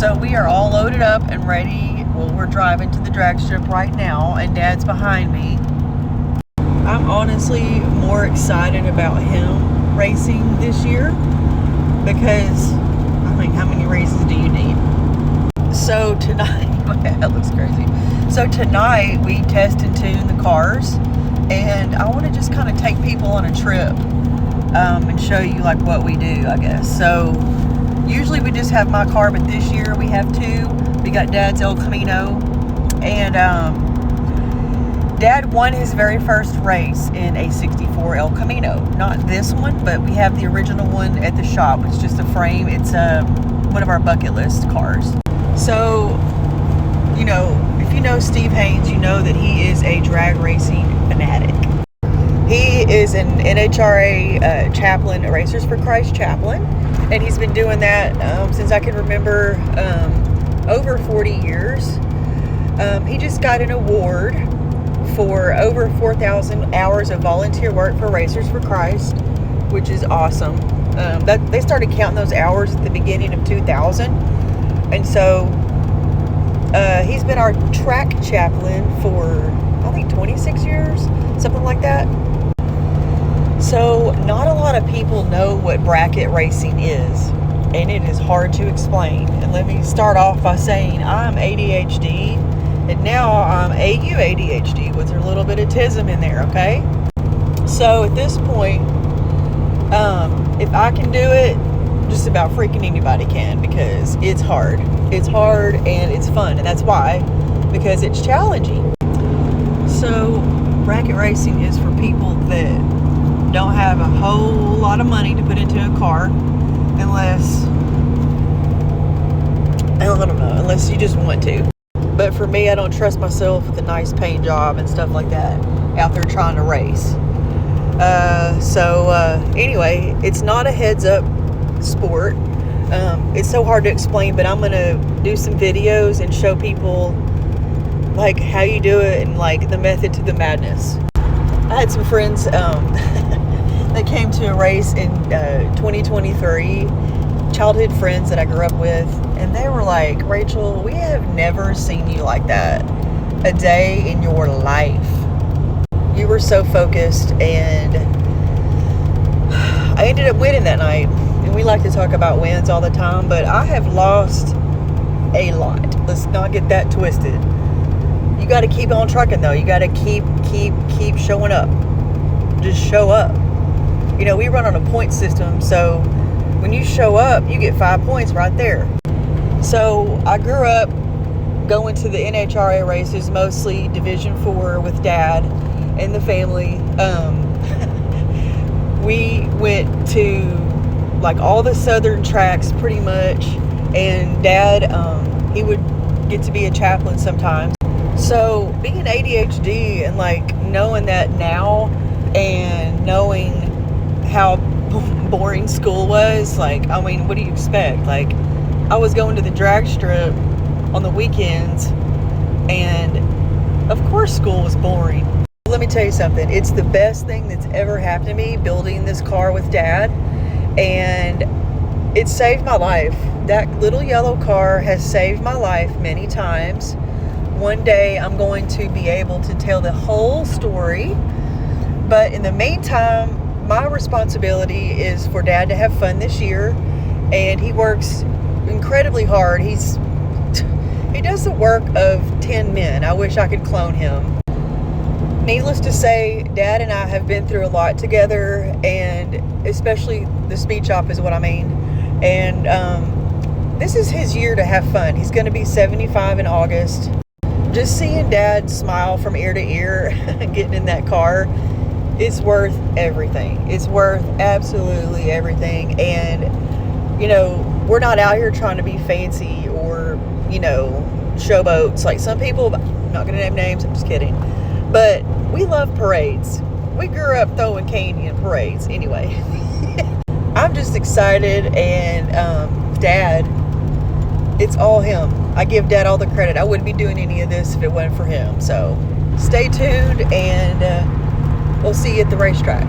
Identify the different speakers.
Speaker 1: So we are all loaded up and ready. Well, we're driving to the drag strip right now, and Dad's behind me. I'm honestly more excited about him racing this year because, I mean, how many races do you need? So tonight, that looks crazy. So tonight we test and tune the cars, and I want to just kind of take people on a trip and show you like what we do, I guess. So usually we just have my car, but this year we have two. We got Dad's El Camino, and Dad won his very first race in a 64 El Camino. Not this one, but we have the original one at the shop. It's just a frame. It's one of our bucket list cars. So, you know, if you know Steve Haynes, you know that he is a drag racing fanatic. He is an NHRA chaplain, a Racers for Christ chaplain, and he's been doing that since I can remember, over 40 years. He just got an award for over 4,000 hours of volunteer work for Racers for Christ, which is awesome. They started counting those hours at the beginning of 2000, and so he's been our track chaplain for, I think, 26 years, something like that. So not a lot of people know what bracket racing is, and it is hard to explain. And let me start off by saying I'm ADHD, and now I'm AU ADHD with a little bit of autism in there, okay? So at this point, if I can do it, just about freaking anybody can, because it's hard. It's hard and it's fun, and that's why, because it's challenging. So bracket racing is for people that don't have a whole lot of money to put into a car, unless, I don't know, unless you just want to. But for me, I don't trust myself with a nice paint job and stuff like that out there trying to race. Anyway, it's not a heads-up sport. It's so hard to explain, but I'm gonna do some videos and show people like how you do it and like the method to the madness. I had some friends that came to a race in 2023, childhood friends that I grew up with, and they were like, "Rachel, we have never seen you like that a day in your life. You were so focused," and I ended up winning that night. And we like to talk about wins all the time, but I have lost a lot. Let's not get that twisted. You got to keep on trucking, though. You got to keep showing up. Just show up. You know, we run on a point system, so when you show up, you get 5 points right there. So I grew up going to the NHRA races, mostly Division 4 with Dad and the family. We went to like all the southern tracks pretty much, and Dad, he would get to be a chaplain sometimes. So being ADHD and like knowing that now, and knowing how boring school was, like, I mean, what do you expect? Like, I was going to the drag strip on the weekends, and of course school was boring. Let me tell you something, it's the best thing that's ever happened to me, building this car with Dad, and it saved my life. That little yellow car has saved my life many times. One day I'm going to be able to tell the whole story, but in the meantime, my responsibility is for Dad to have fun this year, and he works incredibly hard. He does the work of 10 men. I wish I could clone him. Needless to say, Dad and I have been through a lot together, and especially the speed shop is what I mean. And this is his year to have fun. He's going to be 75 in August. Just seeing Dad smile from ear to ear getting in that car, it's worth everything. It's worth absolutely everything. And, you know, we're not out here trying to be fancy or, you know, showboats. Like some people, I'm not going to name names, I'm just kidding. But we love parades. We grew up throwing candy in parades. Anyway, I'm just excited, and Dad, it's all him. I give Dad all the credit. I wouldn't be doing any of this if it wasn't for him. So stay tuned, and we'll see you at the racetrack.